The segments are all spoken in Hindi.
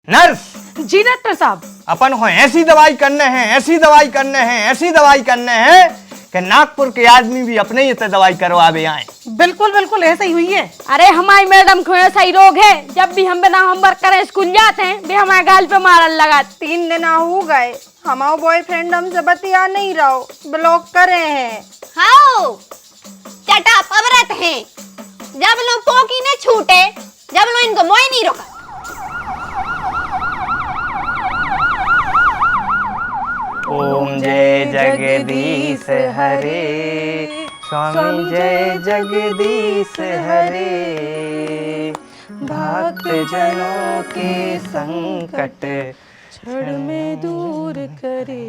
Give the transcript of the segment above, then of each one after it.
नर्स जी डॉक्टर साहब। अपन हो ऐसी दवाई करने हैं, ऐसी दवाई करने हैं, ऐसी दवाई करने हैं कि नागपुर के आदमी भी अपने ही इतने दवाई करवावे आए। बिल्कुल बिल्कुल ऐसा ही हुई है। अरे हमारी मैडम को ऐसा ही रोग है, जब भी हम बिना होमवर्क करे स्कूल जाते हैं भी हमारे गाल पे मारन लगा। 3 दिन हो गए, हमारा बॉयफ्रेंड हमसे बतिया नहीं रहो, ब्लॉक करे हैं। हाँ चटा पवरत हैं, जब लो पोकी ने छूटे, जब लो इनको मोय नहीं रोका। ओम जय जगदीश हरे, स्वामी जय जगदीश हरे, भक्त जनों के संकट क्षण में दूर करे,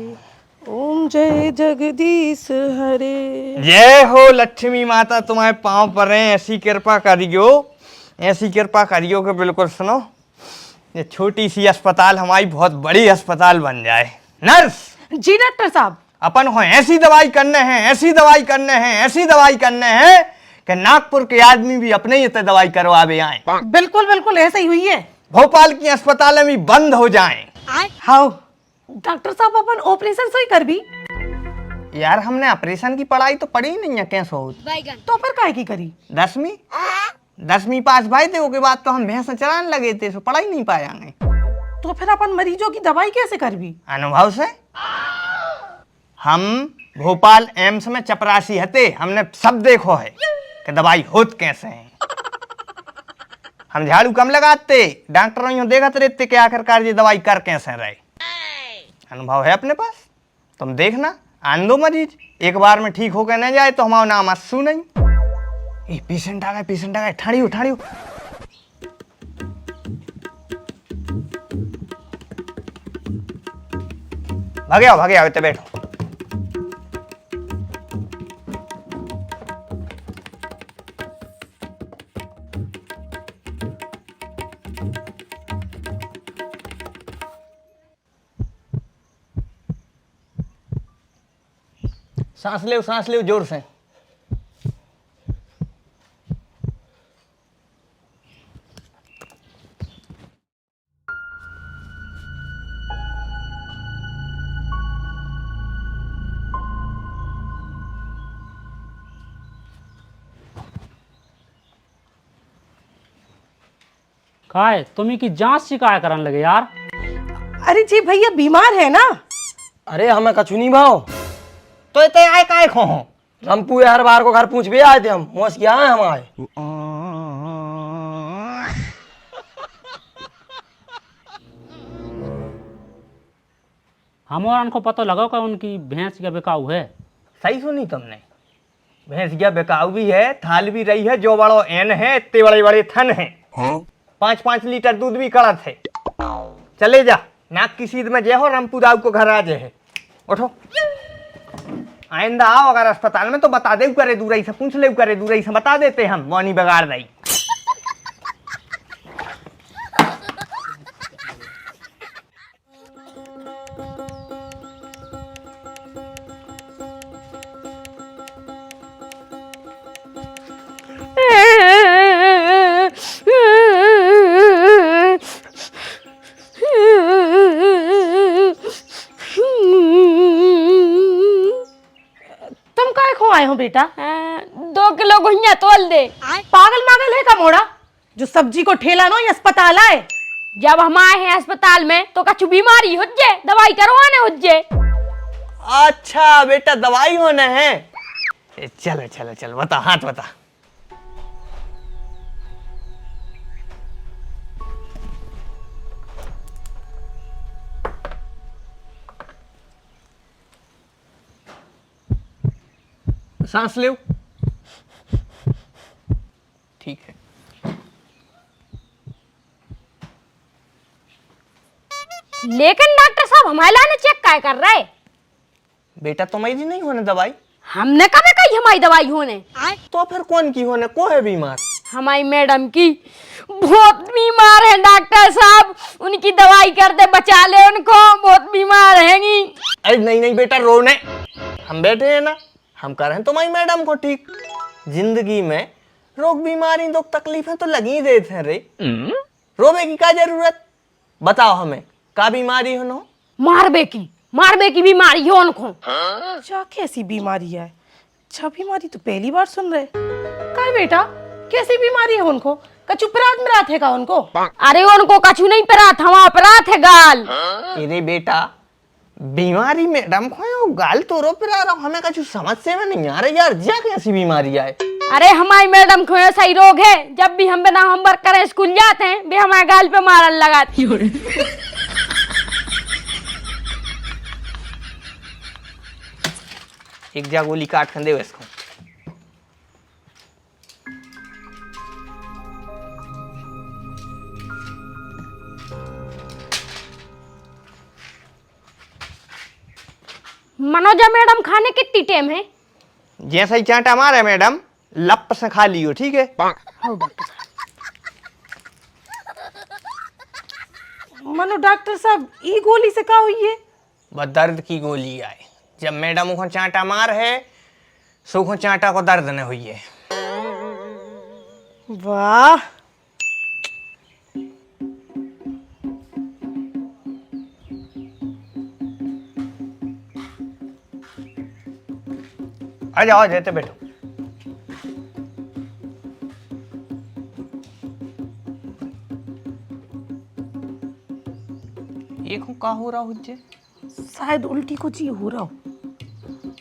ओम जय जगदीश हरे। जय हो लक्ष्मी माता, तुम्हारे पांव पर हैं, ऐसी कृपा करियो, ऐसी कृपा करियो कि बिल्कुल सुनो ये छोटी सी अस्पताल हमारी बहुत बड़ी अस्पताल बन जाए। नर्स जी डॉक्टर साहब। अपन हो ऐसी दवाई करने हैं, ऐसी दवाई करने हैं, ऐसी दवाई करने हैं कि नागपुर के आदमी भी अपने ही इतने दवाई करवावे आए। बिल्कुल बिल्कुल ऐसा ही हुई है। भोपाल की अस्पतालें भी बंद हो जाएं। हाँ डॉक्टर साहब, अपन ऑपरेशन सही कर भी। यार हमने ऑपरेशन की पढ़ाई तो पढ़ी ही नहीं है, कैसे हो? तो फिर काहे की करी? 10वीं पास भाई थे, उसके बाद तो हम भैंस चलाने लगे थे, सो पढ़ाई नहीं पाएंगे। तो फिर अपन मरीजों की दवाई कैसे कर भी? अनुभव से। हम भोपाल एम्स में चपरासी हते, हमने सब देखो है कि दवाई होत कैसे है। हम झाड़ू कम लगाते, डॉक्टरों यूं देखत रहते कि आखिरकार ये दवाई कर कैसे रहे। अनुभव है अपने पास, तुम देखना। आन दो मरीज, एक बार में ठीक होकर न जाए तो हमारा नाम अस्सू नहीं। ए पेशेंट आ गए, पेशेंट आ गए, ठाड़ियो ठाड़ियो। भागे आओ इतने बैठो। सांस ले जोर से। काय तुम्ही की जांच शिकाय करन लगे यार। अरे जी भैया बीमार है ना। अरे हमें कछु नहीं भाव, तो इतने आए काय खो हो? रंपू हर बार को घर पूछ भी आए थे, हम मोस क्या है हम आए। हमारा को पता लगा कि उनकी भैंस का बिकाऊ है। सही सुनी तुमने, भैंस क्या बिकाऊ भी है, थाल भी रही है, जो बड़ो एन है, इतने बड़े बड़े थन है। 5-5 लीटर दूध भी कड़त है। चले जा, नाक की सीध में जय हो, रंपू दाऊ को घर आ जाए। उठो, आइंदा आओ अगर अस्पताल में तो बता दे करे, दूर से पूछ ले करे, दूर से बता देते हम, वानी बगाड़ दई। तुम काहे खो आए हो बेटा? 2 किलो गुइया तोल दे। पागल मागल है का मोड़ा, जो सब्जी को ठेला नो ये अस्पताल आए। जब हम आए हैं अस्पताल में तो कछु बीमारी हो जाए, दवाई करवाने हो जाए। अच्छा बेटा दवाई होने है, चलो चलो चलो बता, हाथ बता। सांस ले, ठीक है। लेकिन डॉक्टर साहब हमारे लाने चेक काय कर रहे? बेटा तुम्हारी नहीं होने दवाई? हमने कभी कही हमारी दवाई होने। तो फिर कौन की होने, को है बीमार? हमारी मैडम की बहुत बीमार है डॉक्टर साहब, उनकी दवाई कर दे, बचा ले उनको, बहुत बीमार हैंगी। अरे नहीं नहीं बेटा रोने, हम बैठे हैं ना, हम कर रहे हैं तुम्हारी मैडम को ठीक। जिंदगी में रोग बीमारी दुख तकलीफें तो लगी ही देते हैं रे, रोवे की क्या जरूरत? बताओ हमें का बीमारी हो नो? मारबे की बीमारी है उनको। अच्छा कैसी बीमारी है? अच्छा बीमारी तो पहली बार सुन रहे। का बेटा कैसी बीमारी है उनको? कछु परात में रात है का उनको? अरे उनको कछु नहीं परात, हवा परात है गाल। अरे बेटा बीमारी मैडम को गाल तो रो पर आ रहा हमें कछु समझ से में नहीं आ रहा यार, जा कैसी बीमारी आए? अरे हमारी मैडम को ऐसा ही रोग है, जब भी हम बिना होमवर्क करे स्कूल जाते हैं वे हमारे गाल पे मारन लगाती। एक जा गोली काट कर दे इसको। मनोजा मैडम खाने कितनी टाइम है? जैसा ही चांटा मारे मैडम लप से खा लियो, ठीक है? मनो डॉक्टर साहब ई गोली से का हुई है? बस दर्द की गोली आए, जब मैडम को चांटा मार है सुखो चांटा को दर्द न हुई है। वाह आ जाओ जाते बैठो। एक का हो रहा हुज्जे? शायद उल्टी को जी हो रहा हो।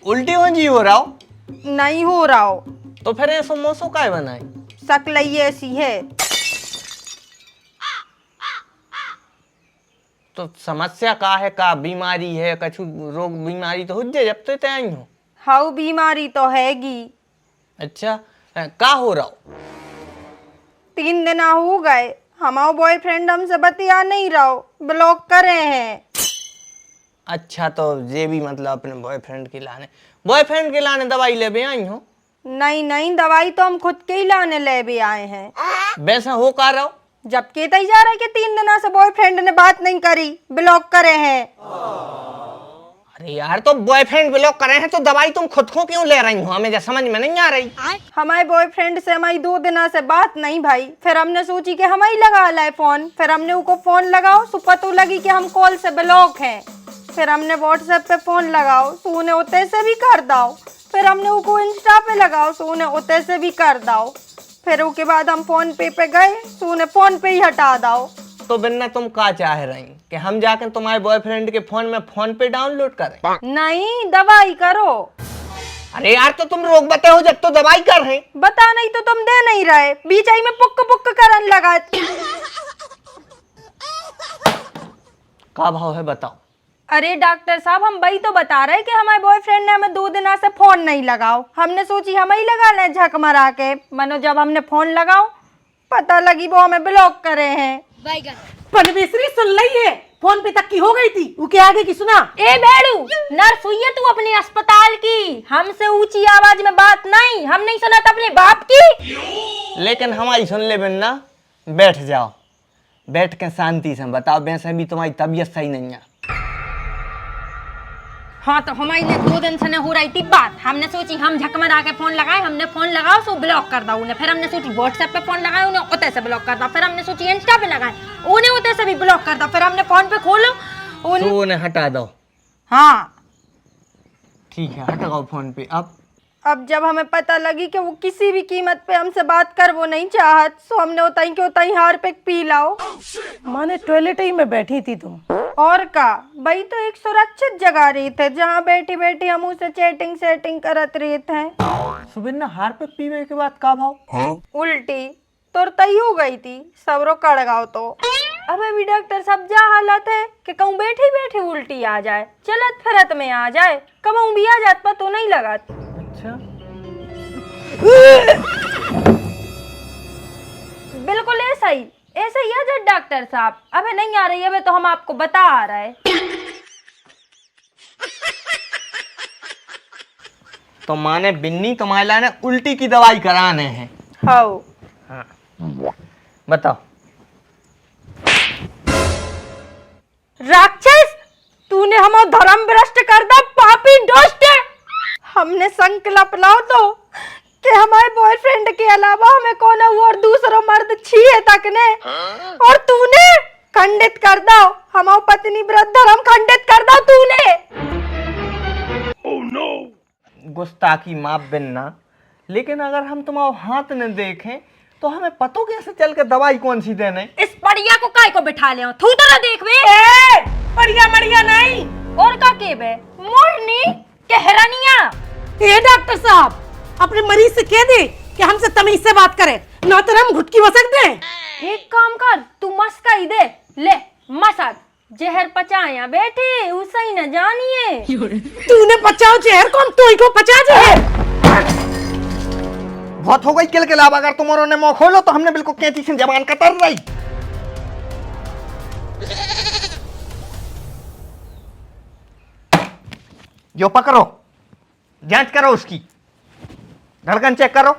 उल्टी हो जी हो रहा हो? नहीं हो रहा हो, तो फिर ये समोसो काय बनाए? शक्ल ही ऐसी है। तो समस्या का है, का बीमारी है, कछु रोग बीमारी तो हुज्जे जब तो ते आई हो। हाउ बीमारी तो हैगी। अच्छा का हो रहा हो? 3 दिन हो गए हमारा बॉयफ्रेंड हमसे बतिया नहीं रहा, ब्लॉक करे हैं। अच्छा तो ये भी मतलब अपने बॉयफ्रेंड के लाने दवाई ले आई हो? नहीं नहीं, दवाई तो हम खुद के ही लाने ले भी आए हैं। वैसा हो का रहा हो? जब के तय जा रहा है कि 3 दिन से बॉयफ्रेंड ने बात नहीं करी, ब्लॉक करे हैं। अरे यार तो बॉयफ्रेंड ब्लॉक करे हैं तो दवाई तुम खुद को क्यों ले रही हो? हमें जो समझ में नहीं आ रही। हमारे बॉयफ्रेंड से हमारी 2 दिन से बात नहीं भाई, फिर हमने सोची कि हम ही लगा लाए फोन, फिर हमने उनको फोन लगाओ तो पता लगी कि हम कॉल से ब्लॉक हैं। फिर हमने व्हाट्सएप पे फोन लगाओ तो उन्हें उतने से भी कर दाओ, फिर हमने उनको इंस्टा पे लगाओ तो उन्हें उतने से भी कर दाओ, फिर उसके बाद हम फोन पे गए तो उन्हें फोन पे ही हटा दाओ। तो बिन्ना तुम का चाह रही कि हम जाकर तुम्हारे बॉयफ्रेंड के फोन पे डाउनलोड करें? नहीं, दवाई करो। अरे यार तो तुम रोक बते हो जब तो दवाई कर रहे। बता नहीं तो तुम दे नहीं रहे, बीच आई में पुक पुक करन लगा। का भाव है बताओ? अरे डॉक्टर साहब हम वही तो बता रहे कि हमारे बॉयफ्रेंड ने हमें 2 दिन से फोन नहीं लगाओ, हमने सोची हम ही लगा लें झक मरा के। मनो जब हमने फोन लगाओ पता लगी वो हमें ब्लॉक करे हैं। परमेश्वरी सुन रही है, फोन पे तक की हो गई थी, वो के आगे की सुना? ए बेड़ू नर्स हुई है तू अपनी अस्पताल की, हमसे ऊंची आवाज में बात नहीं, हम नहीं सुना था अपने बाप की। लेकिन हमारी सुन ले बिन्ना, बैठ जाओ, बैठ के शांति से बताओ। वैसे भी तुम्हारी तबीयत सही नहीं है। हाँ तो हमारी ने 2 दिन से न हो रही थी बात, हमने सोची हम झकमर आके फोन लगाए, हमने फोन लगाओ तो ब्लॉक कर दो उन्हें, फिर हमने सोची व्हाट्सएप पे फोन लगाए उन्हें उतने से ब्लॉक कर दो, फिर हमने सोची इंस्टा पे लगाए उन्हें उतने से भी ब्लॉक कर दो, फिर हमने फोन पे खोलो तो उन्हें हटा दो। हाँ ठीक है हटाओ फोन पे। अब जब हमें पता लगी कि वो किसी भी कीमत पे हमसे बात कर वो नहीं चाहत, तो हमने उताई के उताई हार्पिक पी लाओ। माने टॉयलेट ही में बैठी थी तुम? और का भाई, तो एक सुरक्षित जगह रही थे जहाँ बैठी बैठी हम उसे चैटिंग सेटिंग करत रहे थे। सुबिन्ना हार्पिक पीने के बाद का भाव? उल्टी तुरतई हो गई थी, सबरो कड़गाओ। तो अब अभी डॉक्टर साहब जा हालत है कि कहूँ बैठी बैठी उल्टी आ जाए, चलत फिरत में आ जाए, कहूँ भी आ जात पर तो नहीं लगात। अच्छा बिल्कुल ऐसा ही है जब डॉक्टर साहब। अबे नहीं आ रही है तो हम आपको बता आ रहा है। तो माने बिन्नी तुम्हारे लाने उल्टी की दवाई कराने हैं? हाँ बताओ। राक्षस, तूने हमारा धर्म भ्रष्ट कर दा, पापी दुष्ट। हमने संकल्प लाओ तो कि हमारे बॉयफ्रेंड के अलावा हमें कौन और दूसरा मर्द छिए तक ने, और तूने खंडित कर दो, हमारी पत्नी व्रत धर्म खंडित कर दो तूने। गुस्ताखी माफ बिन्ना, लेकिन अगर हम तुम्हारा हाथ न देखें तो हमें पतो कैसे चल के दवाई कौन सी देने? इस पड़िया को काय को बिठा ले थू तो ना देख वे। बढ़िया बढ़िया नहीं। और का के बे मोरनी कहरनिया। ये डॉक्टर साहब अपने मरीज से कह दे कि हमसे तमीज से बात करे, ना तो हम घुटकी मसक दे। एक काम कर, तू मस्का ही दे ले मसक। जहर पचाया बेटे उसे ही न जानिए। तूने पचाओ जहर को, हम तो ही को पचा जहर। बहुत हो गई किल के लाभ, अगर तुम ने मुंह खोलो तो हमने बिल्कुल कैंची से जबान कतर रही। जो पकड़ो, जांच करो उसकी, धड़कन चेक करो।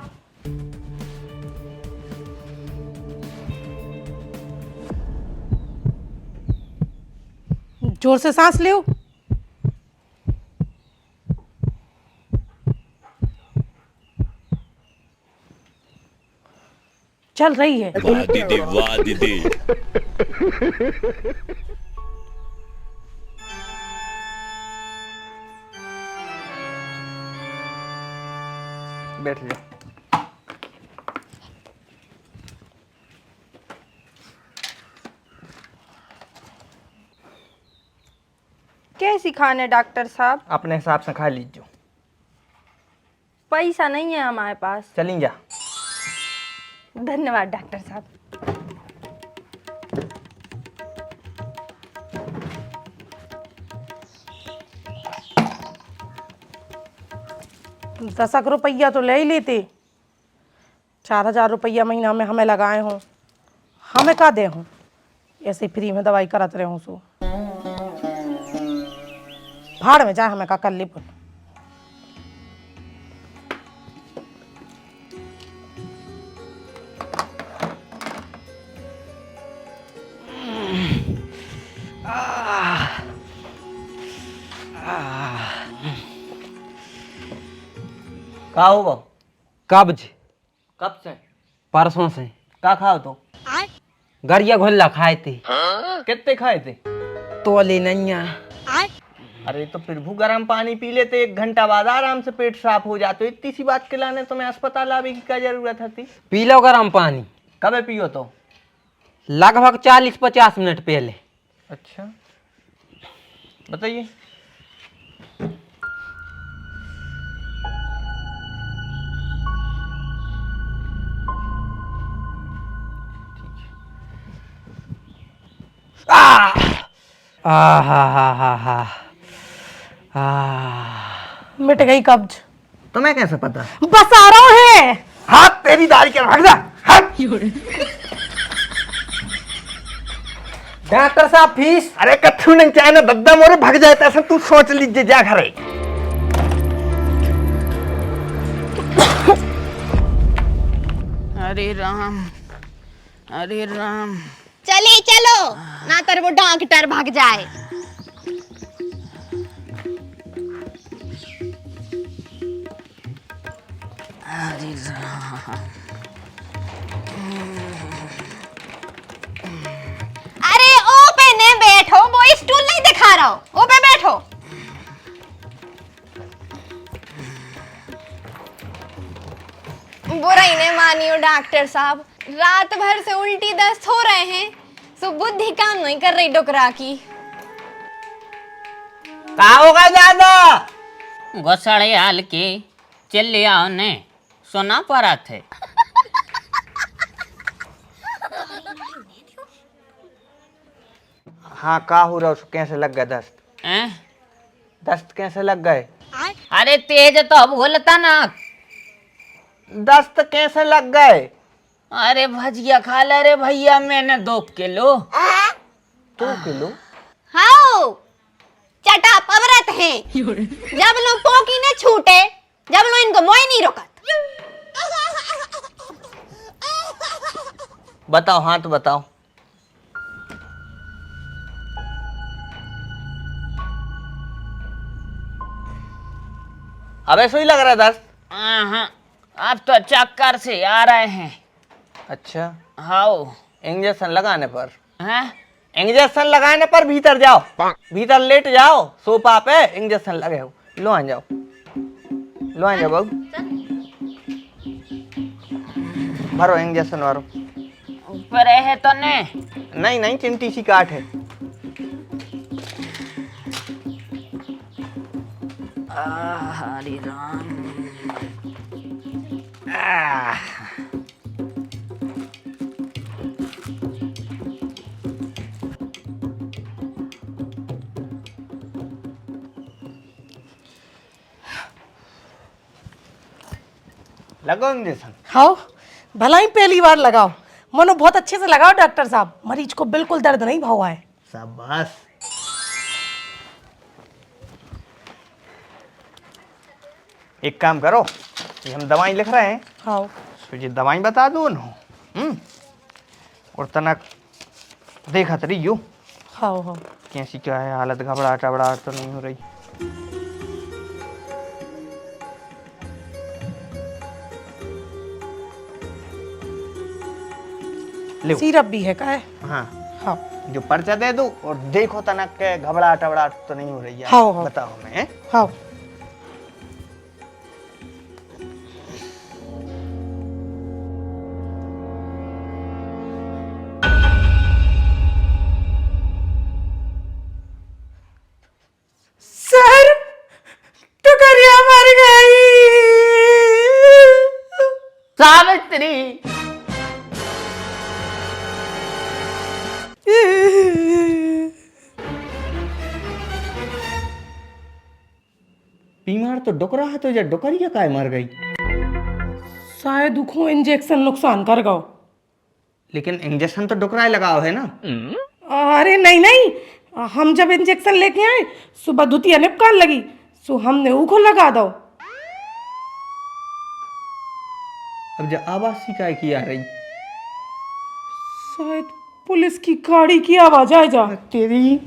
जोर से सांस लो। चल रही है। वाह दीदी, वाह दीदी। बैठ जा। कैसी खाने डॉक्टर साहब? अपने हिसाब से खा लीजिए। पैसा नहीं है हमारे पास। चली जा। धन्यवाद डॉक्टर साहब। 10 रुपया तो ले ही लेते। 4000 रुपया महीना में हमें लगाए हों, हमें का दे हों, ऐसे फ्री में दवाई करत रहे हूँ। सो भाड़ में जाए, हमें का कर ली पुन। का होगा? कब्ज कब से? परसों से। का खाओ तो? गरिया घोल्ला खाए थे। कितने खाए थे? तोले नैया। अरे तो प्रभु गर्म पानी पी लेते, 1 घंटा बाद आराम से पेट साफ हो जाते। इतनी सी बात के लाने तुम्हें अस्पताल आने की क्या जरूरत थी? पी लो गरम पानी। कब पियो तो? लगभग 40-50 मिनट पहले। अच्छा बताइए। मिट गई कब्ज। तुम्हें कैसे पता? बस आ रहा है। हाथ तेरी दाढ़ी के भाग जा। हट। डॉक्टर साहब फीस। अरे कथू नहीं चाहे ना दद्दा मोरे भाग जाए, ऐसा तू सोच लीजिए जा घरे। अरे राम, अरे राम। चले चलो, ना तर वो डॉक्टर भाग जाए। अरे राम। अरे ओ पे ने बैठो, वो स्टूल नहीं दिखा रहा हो, ओ पे बैठो। बुरा ही नहीं मानियो डॉक्टर साहब, रात भर से उल्टी दस्त हो रहे हैं, सो बुद्धि काम नहीं कर रही डोकरा की। का होगा ज्यादा? घोसड़े हाल के चले आओ ने सोना पड़ा थे। हाँ का हो रहा, उसको कैसे लग गए दस्त? दस्त कैसे लग गए? अरे तेज तो बोलता ना। दस्त कैसे लग गए? अरे भजिया खा ले रे भैया, मैंने 2 किलो। 2 किलो? हाँ, चटा पवरत हैं। जब लो पोकी ने छूटे, जब लो इनको मोय नहीं रोकत। बताओ, हाथ बताओ। अब ऐसा ही लग रहा है दस्त? हाँ, अब तो चक्कर से आ रहे हैं। अच्छा, हाँ। इंजेक्शन लगाने पर? हैं? इंजेक्शन लगाने पर भीतर जाओ, भीतर लेट जाओ सोफा पे, इंजेक्शन लगे हो। लो आ जाओ, लो आ जाओ बाबू, भरो इंजेक्शन भरो। ऊपर है तो ने नहीं नहीं, चिंटी सी काट है। हरि राम। लगो इंजेक्शन। हाँ, भला ही पहली बार लगाओ। मनो बहुत अच्छे से लगाओ डॉक्टर साहब, मरीज को बिल्कुल दर्द नहीं हुआ है। शाबाश। एक काम करो, ये हम दवाई लिख रहे हैं, हाँ तो ये दवाई बता दो न। और तनक देखा तरी यो हाँ हाँ। कैसी क्या है हालत, घबराहट वबड़ाहट तो नहीं हो रही? ले सिरप भी है का है? हाँ, हाँ जो पर्चा दे दो और देखो तनक के घबराहट वबड़ाहट तो नहीं हो रही है? हाँ, हाँ। बताओ मैं। हाँ। सर, टुकरिया मर गई। सावित्री, बीमार तो डुकरा है, तो ये डुकरिया काय मर गई? शायद दुखों इंजेक्शन नुकसान कर गो। लेकिन इंजेक्शन तो डुकरा ही लगाओ है ना? अरे नहीं नहीं, हम जब इंजेक्शन लेके आए सुबह दुतिया निपकान लगी, सो हमने ऊखो लगा दो। अब जो आवाज सी काय की आ रही? शायद पुलिस की गाड़ी की आवाज आ जा। तेरी